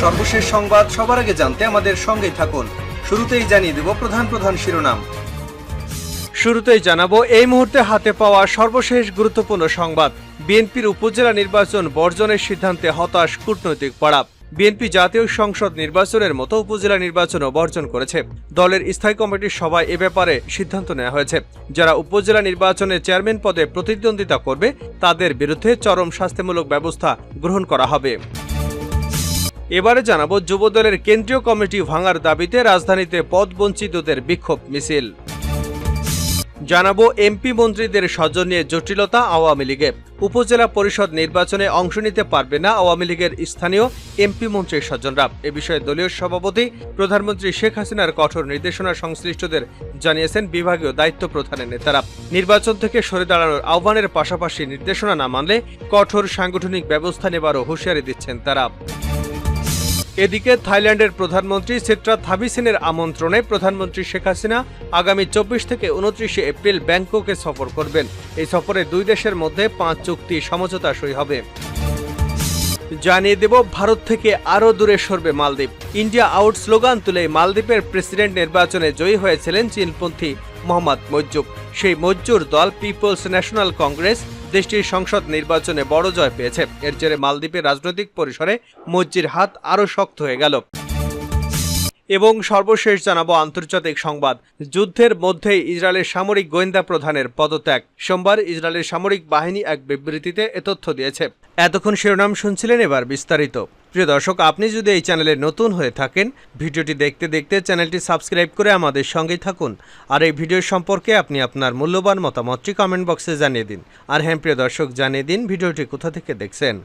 সর্বশেষ সংবাদ সবার আগে জানতে আমাদের সঙ্গেই থাকুন। শুরুতেই জানিয়ে দেব প্রধান শিরোনাম। শুরুতেই জানাবো এই মুহূর্তে হাতে পাওয়া সর্বশেষ গুরুত্বপূর্ণ সংবাদ। বিএনপির উপজেলা নির্বাচন বর্জনের সিদ্ধান্তে হতাশ কূটনৈতিক পাড়া। বিএনপি জাতীয় সংসদ নির্বাচনের মতো উপজেলা নির্বাচনও বর্জন করেছে। দলের স্থায়ী কমিটির সভায় এ ব্যাপারে সিদ্ধান্ত নেওয়া হয়েছে। যারা উপজেলা নির্বাচনে চেয়ারম্যান পদে প্রতিদ্বন্দ্বিতা করবে তাদের বিরুদ্ধে চরম শাস্তিমূলক ব্যবস্থা গ্রহণ করা হবে। এবারে জানাবো যুবদলের কেন্দ্রীয় কমিটি ভাঙার দাবিতে রাজধানীতে পদবঞ্চিতদের বিক্ষোভ মিছিল। জানাবো এমপি মন্ত্রীদের স্বজন নিয়ে জটিলতা আওয়ামী লীগে। উপজেলা পরিষদ নির্বাচনে অংশ নিতে পারবে না আওয়ামী লীগের স্থানীয় এমপি মন্ত্রীর স্বজনরা। এ বিষয়ে দলীয় সভাপতি প্রধানমন্ত্রী শেখ হাসিনার কঠোর নির্দেশনা সংশ্লিষ্টদের জানিয়েছেন বিভাগীয় দায়িত্ব প্রধানের নেতারা। নির্বাচন থেকে সরে দাঁড়ানোর আহ্বানের পাশাপাশি নির্দেশনা না মানলে কঠোর সাংগঠনিক ব্যবস্থা নেবারও হুঁশিয়ারি দিচ্ছেন তারা। এদিকে থাইল্যান্ডের প্রধানমন্ত্রী সিট্রা থাবিসিনের আমন্ত্রণে প্রধানমন্ত্রী শেখ হাসিনা আগামী 24 থেকে 29 এপ্রিল ব্যাংককে সফর করবেন। এই সফরে দুই দেশের মধ্যে 5 চুক্তি সমঝোতা সই হবে। জানিয়ে দেব ভারত থেকে আরও দূরে সরবে মালদ্বীপ। ইন্ডিয়া আউট স্লোগান তুলে মালদ্বীপের প্রেসিডেন্ট নির্বাচনে জয়ী হয়েছিলেন চীনপন্থী মোহাম্মদ মজ্জুব। সেই মজ্জুর দল পিপলস ন্যাশনাল কংগ্রেস দেশটির সংসদ নির্বাচনে বড় জয় পেয়েছে। এর জেরে মালদ্বীপের রাজনৈতিক পরিসরে মজ্জির হাত আরও শক্ত হয়ে গেল। এবং সর্বশেষ জানাবো আন্তর্জাতিক সংবাদ। যুদ্ধের মধ্যেই ইসরায়েলের সামরিক গোয়েন্দা প্রধানের পদত্যাগ। সোমবার ইসরায়েলের সামরিক বাহিনী এক বিবৃতিতে এ তথ্য দিয়েছে। এতক্ষণ শিরোনাম শুনছিলেন, এবার বিস্তারিত। প্রিয় দর্শক, আপনি যদি এই চ্যানেলে নতুন হয়ে থাকেন, ভিডিওটি দেখতে দেখতে চ্যানেলটি সাবস্ক্রাইব করে আমাদের সঙ্গেই থাকুন। আর এই ভিডিও সম্পর্কে আপনি আপনার মূল্যবান মতামতটি কমেন্ট বক্সে জানিয়ে দিন। আর হ্যাঁ প্রিয় দর্শক, জানিয়ে দিন ভিডিওটি কোথা থেকে দেখছেন।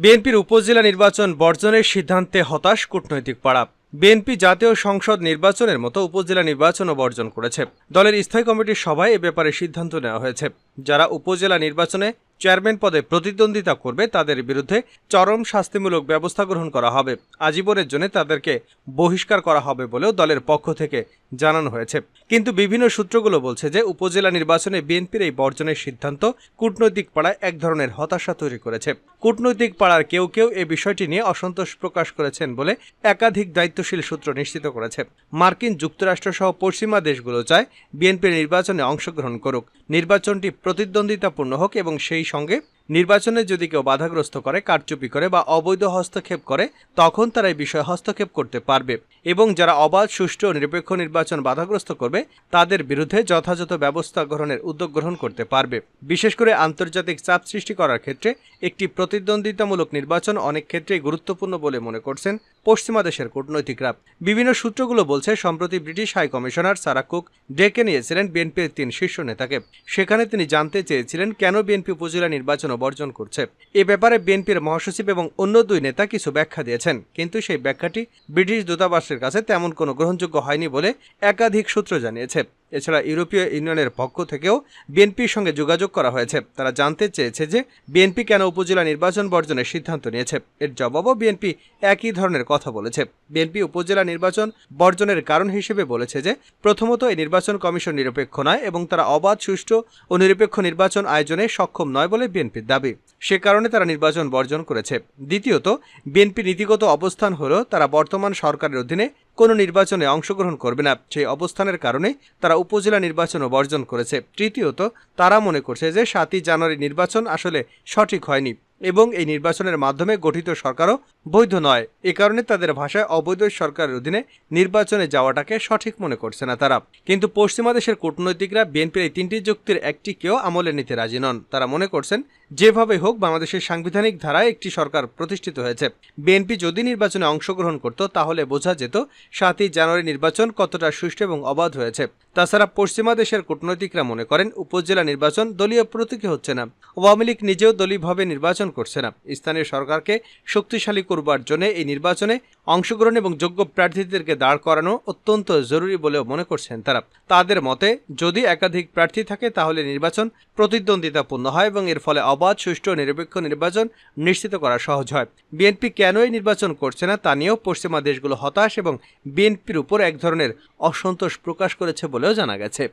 বিএনপির উপজেলা নির্বাচন বর্জনের সিদ্ধান্তে হতাশ কূটনৈতিক পাড়া। বিএনপি জাতীয় সংসদ নির্বাচনের মতো উপজেলা নির্বাচনও বর্জন করেছে। দলের স্থায়ী কমিটির সভায় এ ব্যাপারে সিদ্ধান্ত নেওয়া হয়েছে। যারা উপজেলা নির্বাচনে চেয়ারম্যান পদে প্রতিদ্বন্দ্বিতা করবে তাদের বিরুদ্ধে চরম শাস্তিমূলক ব্যবস্থা গ্রহণ করা হবে। আজীবনের জন্য তাদেরকে বহিষ্কার করা হবে বলেও দলের পক্ষ থেকে জানানো হয়েছে। কিন্তু বিভিন্ন সূত্রগুলো বলছে যে উপজেলা নির্বাচনে বিএনপির এই বর্জনের সিদ্ধান্ত কূটনৈতিক পাড়ায় এক ধরনের হতাশা তৈরি করেছে। কূটনৈতিক পাড়ার কেউ কেউ এই বিষয়টি নিয়ে অসন্তোষ প্রকাশ করেছেন বলে একাধিক দায়িত্বশীল সূত্র নিশ্চিত করেছে। মার্কিন যুক্তরাষ্ট্র সহ পশ্চিমা দেশগুলো চায় বিএনপি নির্বাচনে অংশগ্রহণ করুক, নির্বাচনটি প্রতিদ্বন্দ্বিতাপূর্ণ হোক এবং সেই সঙ্গে নির্বাচনে যদি কেউ বাধাগ্রস্ত করে, কারচুপি করে বা অবৈধ হস্তক্ষেপ করে তখন তারা এই বিষয়ে হস্তক্ষেপ করতে পারবে এবং যারা অবাধ, সুষ্ঠু ও নিরপেক্ষ নির্বাচন বাধাগ্রস্ত করবে তাদের বিরুদ্ধে যথাযথ ব্যবস্থা গ্রহণের উদ্যোগ গ্রহণ করতে পারবে। বিশেষ করে আন্তর্জাতিক চাপ সৃষ্টি করার ক্ষেত্রে একটি প্রতিদ্বন্দ্বিতামূলক নির্বাচন অনেক ক্ষেত্রেই গুরুত্বপূর্ণ বলে মনে করছেন পশ্চিমা দেশের কূটনৈতিকরা। বিভিন্ন সূত্রগুলো বলছে সম্প্রতি British high commissioner Sarah Cook ডেকে নিয়েছিলেন বিএনপির 3 শীর্ষ নেতাকে। সেখানে তিনি জানতে চেয়েছিলেন কেন বিএনপি উপজেলা নির্বাচন বর্জন করছে। এ ব্যাপারে বিএনপির মহাসচিব এবং অন্য 2 নেতা কিছু ব্যাখ্যা দিয়েছেন, কিন্তু সেই ব্যাখ্যাটি ব্রিটিশ দূতাবাসের কাছে তেমন কোনো গ্রহণযোগ্য হয়নি বলে একাধিক সূত্র জানিয়েছে। এছাড়া ইউরোপীয় ইউনিয়নের পক্ষ থেকেও বিএনপির সঙ্গে যোগাযোগ করা হয়েছে। তারা জানতে চেয়েছে যে বিএনপি কেন উপজেলা নির্বাচন বর্জনের সিদ্ধান্ত নিয়েছে। এর জবাবও বিএনপি একই ধরনের কথা বলেছে। বিএনপি উপজেলা নির্বাচন বর্জনের কারণ হিসেবে বলেছে যে প্রথমত এই নির্বাচন কমিশন নিরপেক্ষ নয় এবং তারা অবাধ, সুষ্ঠু ও নিরপেক্ষ নির্বাচন আয়োজনে সক্ষম নয় বলে বিএনপির দাবি। সে কারণে তারা নির্বাচন বর্জন করেছে। দ্বিতীয়ত বিএনপি নীতিগত অবস্থান হলো তারা বর্তমান সরকারের অধীনে কোনো নির্বাচনে অংশগ্রহণ করবে না। সেই অবস্থানের কারণে তারা উপজেলা নির্বাচনও বর্জন করেছে। তৃতীয়ত তারা মনে করছে যে 7ই জানুয়ারি নির্বাচন আসলে সঠিক হয়নি এবং এই নির্বাচনের মাধ্যমে গঠিত সরকারও বৈধ নয়। এ কারণে তাদের ভাষায় অবৈধ সরকারের অধীনে নির্বাচনে যাওয়াটাকে সঠিক মনে করছে না তারা। কিন্তু পশ্চিমা দেশের কূটনৈতিকরা বিএনপির এই 3টি যুক্তির একটিকেও আমলে নিতে রাজি নন। তারা মনে করছেন যেভাবে হোক বাংলাদেশের সাংবিধানিক ধারায় একটি সরকার প্রতিষ্ঠিত হয়েছে। বিএনপি যদি নির্বাচনে অংশগ্রহণ করত তাহলে বোঝা যেত 7ই জানুয়ারি নির্বাচন কতটা সুষ্ঠু এবং অবাধ হয়েছে। তাছাড়া পশ্চিমা দেশের কূটনৈতিকরা মনে করেন উপজেলা নির্বাচন দলীয় প্রতীকে হচ্ছে না। আওয়ামী লীগ নিজেও দলীয়ভাবে নির্বাচন করছে না। স্থানীয় সরকারকে শক্তিশালী করবার জন্য এই নির্বাচনে অংশগ্রহণ এবং যোগ্য প্রার্থীদেরকে দাঁড় করানো অত্যন্ত জরুরি বলেও মনে করছেন তারা। তাদের মতে যদি একাধিক প্রার্থী থাকে তাহলে নির্বাচন প্রতিদ্বন্দ্বিতাপূর্ণ হয় এবং এর ফলে অবাধ, সুষ্ঠু ও নিরপেক্ষ নির্বাচন নিশ্চিত করা সহজ হয়। বিএনপি কেন এই নির্বাচন করছে না তা নিয়েও পশ্চিমা দেশগুলো হতাশ এবং বিএনপির উপর এক ধরনের অসন্তোষ প্রকাশ করেছে বলেও জানা গেছে।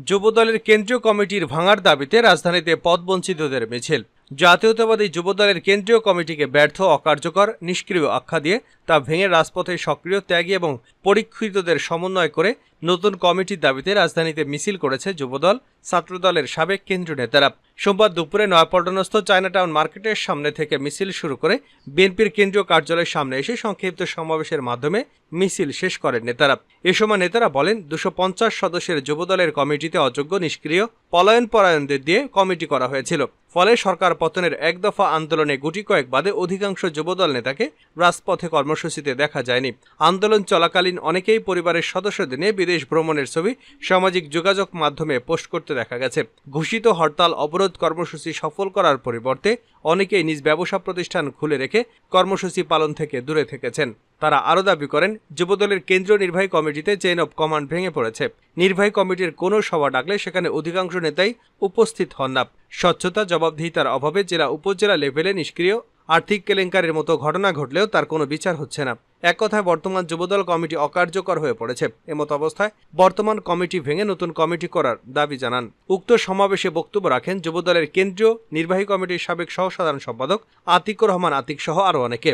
যুবদলের কেন্দ্রীয় কমিটির ভাঙার দাবিতে রাজধানীতে পদবঞ্চিতদের মিছিল। জাতীয়তাবাদী যুবদলের কেন্দ্রীয় কমিটিকে ব্যর্থ, অকার্যকর, নিষ্ক্রিয় আখ্যা দিয়ে তা ভেঙে রাজপথে সক্রিয়, ত্যাগী এবং পরীক্ষিতদের সমন্বয় করে নতুন কমিটির দাবিতে রাজধানীতে মিছিল করেছে যুবদল, ছাত্রদলের সাবেক কেন্দ্রীয় নেতারা। সোমবার দুপুরে নয়াপল্টনস্থ চায়নাটাউন মার্কেটের সামনে থেকে মিছিল শুরু করে বিএনপির কেন্দ্রীয় কার্যালয়ের সামনে এসে সংক্ষিপ্ত সমাবেশের মাধ্যমে মিছিল শেষ করেন নেতারা। এ সময় নেতারা বলেন, 250 সদস্যের যুবদলের কমিটিতে অযোগ্য, নিষ্ক্রিয়, পলায়নপরায়ণদের দিয়ে কমিটি করা হয়েছিল। ফলে সরকার পতনের এক দফা আন্দোলনে গুটি কয়েক বাদে অধিকাংশ যুবদল নেতাকে রাজপথে কর্মসূচিতে দেখা যায়নি। আন্দোলন চলাকালীন অনেকেই পরিবারের সদস্যদের নিয়ে বিদেশ ভ্রমণের ছবি সামাজিক যোগাযোগ মাধ্যমে পোস্ট করতে দেখা গেছে। ঘোষিত হরতাল অবরোধ কর্মসূচি সফল করার পরিবর্তে অনেকেই নিজ ব্যবসা প্রতিষ্ঠান খুলে রেখে কর্মসূচি পালন থেকে দূরে থেকেছেন। তারা আরও দাবি করেন, যুবদলের কেন্দ্রীয় নির্বাহী কমিটিতে চেইন অব কমান্ড ভেঙে পড়েছে। নির্বাহী কমিটির কোনো সভা ডাকলে সেখানে অধিকাংশ নেতাই উপস্থিত হন না। স্বচ্ছতা, জবাবদিহিতার অভাবে জেলা উপজেলা লেভেলে নিষ্ক্রিয়। আর্থিক কেলেঙ্কারির মতো ঘটনা ঘটলেও তার কোনো বিচার হচ্ছে না। এক কথায় বর্তমান যুবদল কমিটি অকার্যকর হয়ে পড়েছে। এমত অবস্থায় বর্তমান কমিটি ভেঙে নতুন কমিটি করার দাবি জানান। উক্ত সমাবেশে বক্তব্য রাখেন যুবদলের কেন্দ্রীয় নির্বাহী কমিটির সাবেক সহসাধারণ সম্পাদক আতিকুর রহমান আতিক সহ আরও অনেকে।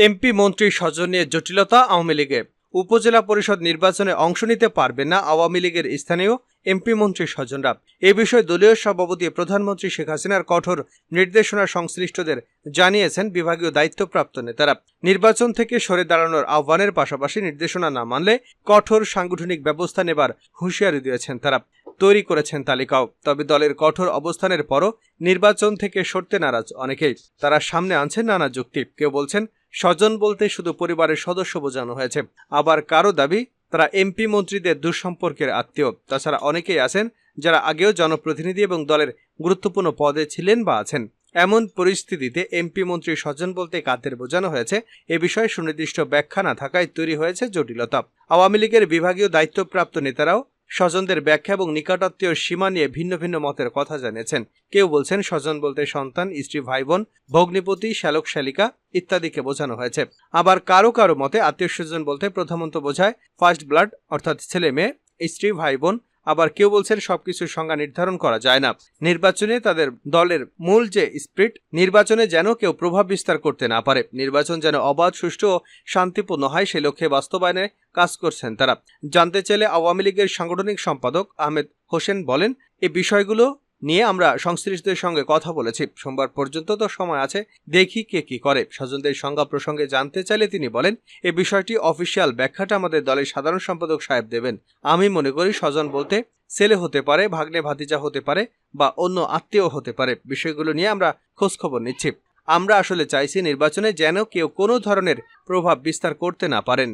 এমপি মন্ত্রী স্বজন নিয়ে জটিলতা আওয়ামী লীগে। উপজেলা পরিষদ নির্বাচনে অংশ নিতে পারবেন না আওয়ামী লীগের স্থানীয় এমপি মন্ত্রী স্বজনরা। এ বিষয়ে দলীয় সভাপতি প্রধানমন্ত্রী শেখ হাসিনার কঠোর নির্দেশনা সংশ্লিষ্টদের জানিয়েছেন বিভাগীয় দায়িত্বপ্রাপ্ত নেতারা। নির্বাচন থেকে সরে দাঁড়ানোর আহ্বানের পাশাপাশি নির্দেশনা না মানলে কঠোর সাংগঠনিক ব্যবস্থা নেবার হুঁশিয়ারি দিয়েছেন তারা। তৈরি করেছেন তালিকাও। তবে দলের কঠোর অবস্থানের পরও নির্বাচন থেকে সরতে নারাজ অনেকেই। তারা সামনে আনছেন নানা যুক্তি। কেউ বলছেন স্বজন বলতে শুধু পরিবারের সদস্য বোঝানো হয়েছে, আবার কারো দাবি তারা এমপি মন্ত্রীদের দুঃসম্পর্কের আত্মীয়। তাছাড়া অনেকেই আছেন যারা আগেও জনপ্রতিনিধি এবং দলের গুরুত্বপূর্ণ পদে ছিলেন বা আছেন। এমন পরিস্থিতিতে এমপি মন্ত্রী স্বজন বলতে কাদের বোঝানো হয়েছে এ বিষয়ে সুনির্দিষ্ট ব্যাখ্যা না থাকায় তৈরি হয়েছে জটিলতা। আওয়ামী লীগের বিভাগীয় দায়িত্বপ্রাপ্ত নেতারাও স্বজনদের ব্যাখ্যা এবং নিকটাত্মীয় সীমা নিয়ে ভিন্ন ভিন্ন মতের কথা জানিয়েছেন। কেউ বলছেন স্বজন বলতে সন্তান, স্ত্রী, ভাই বোন, ভগ্নিপতি, শ্যালক শ্যালিকা ইত্যাদিকে বোঝানো হয়েছে। আবার কারো কারো মতে আত্মীয় স্বজন বলতে প্রথমত বোঝায় ফার্স্ট ব্লাড অর্থাৎ ছেলে মেয়ে, স্ত্রী, ভাই বোন। আবার কেউ বলছেন সবকিছুর সংজ্ঞা নির্ধারণ করা যায় না। নির্বাচনে তাদের দলের মূল যে স্পিরিট, নির্বাচনে যেন কেউ প্রভাব বিস্তার করতে না পারে, নির্বাচন যেন অবাধ, সুষ্ঠু ও শান্তিপূর্ণ হয়, সেই লক্ষ্যে বাস্তবায়নে কাজ করছেন তারা। জানতে চাইলে আওয়ামী লীগের সাংগঠনিক সম্পাদক আহমেদ হোসেন বলেন, এই বিষয়গুলো নিয়ে আমরা সংশ্লিষ্টদের সঙ্গে কথা বলেছি। সোমবার পর্যন্ত তো সময় আছে, দেখি কে কি করে। স্বজনদের সংজ্ঞা প্রসঙ্গে জানতে চাইলে তিনি বলেন, এই বিষয়টি অফিসিয়াল ব্যাখ্যাটা আমাদের দলের সাধারণ সম্পাদক সাহেব দেবেন। আমি মনে করি স্বজন বলতে ছেলে হতে পারে, ভাগ্নে ভাতিজা হতে পারে বা অন্য আত্মীয় হতে পারে। বিষয়গুলো নিয়ে আমরা খোঁজখবর নিচ্ছি। আমরা আসলে চাইছি নির্বাচনে যেন কেউ কোনো ধরনের প্রভাব বিস্তার করতে না পারেন।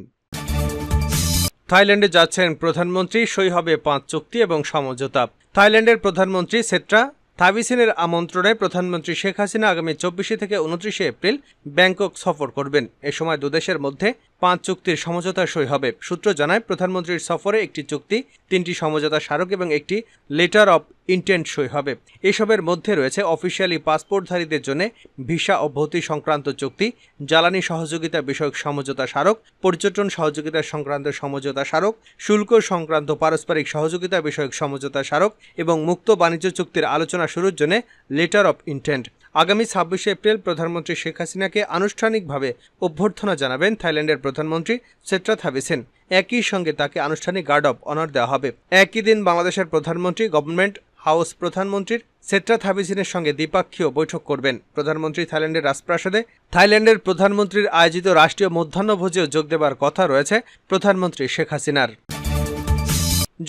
থাইল্যান্ডে যাচ্ছেন প্রধানমন্ত্রী, সই হবে 5 চুক্তি এবং সমঝোতা। থাইল্যান্ডের প্রধানমন্ত্রী সেট্রা থাবিসেনের আমন্ত্রণে প্রধানমন্ত্রী শেখ হাসিনা আগামী 24 থেকে 29 এপ্রিল ব্যাংকক সফর করবেন। এ সময় দুদেশের মধ্যে 5 চুক্তির সমঝোতা সই হবে। সূত্র জানায়, প্রধানমন্ত্রীর সফরে একটি চুক্তি, 3টি সমঝোতা স্মারক এবং একটি লেটার অব ইন্টেন্ট সই হবে। এসবের মধ্যে রয়েছে অফিসিয়ালি পাসপোর্টধারীদের জন্য ভিসা ও ভর্তি সংক্রান্ত চুক্তি, জ্বালানি সহযোগিতা বিষয়ক সমঝোতা স্মারক, পর্যটন সহযোগিতা সংক্রান্ত সমঝোতা স্মারক, শুল্ক সংক্রান্ত পারস্পরিক সহযোগিতা বিষয়ক সমঝোতা স্মারক এবং মুক্ত বাণিজ্য চুক্তির আলোচনা শুরুর জন্য লেটার অব ইন্টেন্ট। আগামী 26 এপ্রিল প্রধানমন্ত্রী শেখ হাসিনাকে আনুষ্ঠানিকভাবে অভ্যর্থনা জানাবেন থাইল্যান্ডের প্রধানমন্ত্রী সেট্রা থাবিসেন। একই সঙ্গে তাকে আনুষ্ঠানিক গার্ড অব অনার দেওয়া হবে। একই দিন বাংলাদেশের প্রধানমন্ত্রী গভর্নমেন্ট হাউস প্রধানমন্ত্রীর সেট্রা থাবিসেনের সঙ্গে দ্বিপাক্ষীয় বৈঠক করবেন। প্রধানমন্ত্রী থাইল্যান্ডের রাজপ্রাসাদে থাইল্যান্ডের প্রধানমন্ত্রীর আয়োজিত রাষ্ট্রীয় মধ্যাহ্নভোজেও যোগ দেবার কথা রয়েছে প্রধানমন্ত্রী শেখ হাসিনার।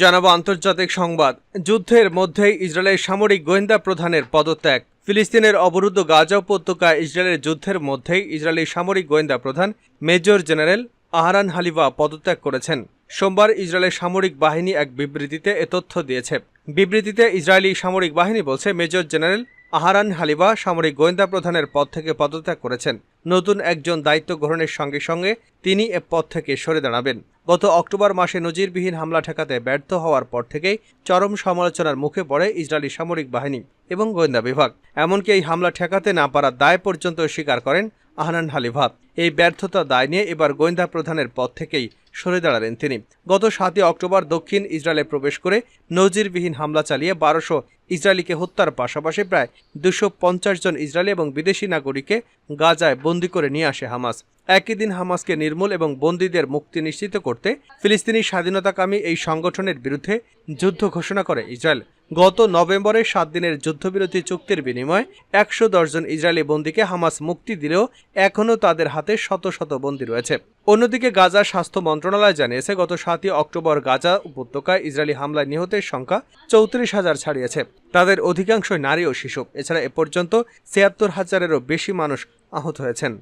জানাবো আন্তর্জাতিক সংবাদ। যুদ্ধের মধ্যেই ইসরায়েলের সামরিক গোয়েন্দা প্রধানের পদত্যাগ। ফিলিস্তিনের অবরুদ্ধ গাজা উপত্যকায় ইসরায়েলের যুদ্ধের মধ্যেই ইসরায়েলি সামরিক গোয়েন্দা প্রধান মেজর জেনারেল আহরান হালিভা পদত্যাগ করেছেন। সোমবার ইসরায়েলের সামরিক বাহিনী এক বিবৃতিতে এ তথ্য দিয়েছে। বিবৃতিতে ইসরায়েলি সামরিক বাহিনী বলছে, মেজর জেনারেল আহরান হালিভা সামরিক গোয়েন্দা প্রধানের পদ থেকে পদত্যাগ করেছেন। নতুন একজন দায়িত্ব গ্রহণের সঙ্গে সঙ্গে তিনি এ পদ থেকে সরে দাঁড়াবেন। গত অক্টোবর মাসে নজিরবিহীন হামলা ঠেকাতে ব্যর্থ হওয়ার পর থেকেই চরম সমালোচনার মুখে পড়ে ইসরায়েলি সামরিক বাহিনী এবং গোয়েন্দা বিভাগ। এমনকি এই হামলা ঠেকাতে না পারার দায় পর্যন্ত স্বীকার করেন আহরান হালিভা। এই ব্যর্থতা দায় নিয়ে এবার গোয়েন্দা প্রধানের পদ থেকেই সরে দাঁড়ালেন তিনি। গত 7 অক্টোবর দক্ষিণ ইসরায়েলে প্রবেশ করে নজিরবিহীন হামলা চালিয়ে 1200 ইসরায়েলিকে হত্যার পাশাপাশি প্রায় 250 জন ইসরায়েলি এবং বিদেশি নাগরিককে গাজায় বন্দী করে নিয়ে আসে হামাস। একই দিন হামাসকে নির্মূল এবং বন্দীদের মুক্তি নিশ্চিত করতে ফিলিস্তিনি স্বাধীনতাকামী এই সংগঠনের বিরুদ্ধে যুদ্ধ ঘোষণা করে ইসরায়েল। গত নভেম্বরে 7 দিনের যুদ্ধবিরতি চুক্তির বিনিময়ে 110 জন ইসরায়েলি বন্দীকে হামাস মুক্তি দিলেও এখনও তাদের হাতে শত শত বন্দী রয়েছে। অন্যদিকে গাজার স্বাস্থ্য মন্ত্রণালয় জানিয়েছে, গত 7 অক্টোবর গাজা উপত্যকায় ইসরায়েলি হামলায় নিহতের সংখ্যা 34,000 ছাড়িয়েছে। তাদের অধিকাংশই নারী ও শিশু। এছাড়া এ পর্যন্ত 76,000-এরও বেশি মানুষ আহত হয়েছেন।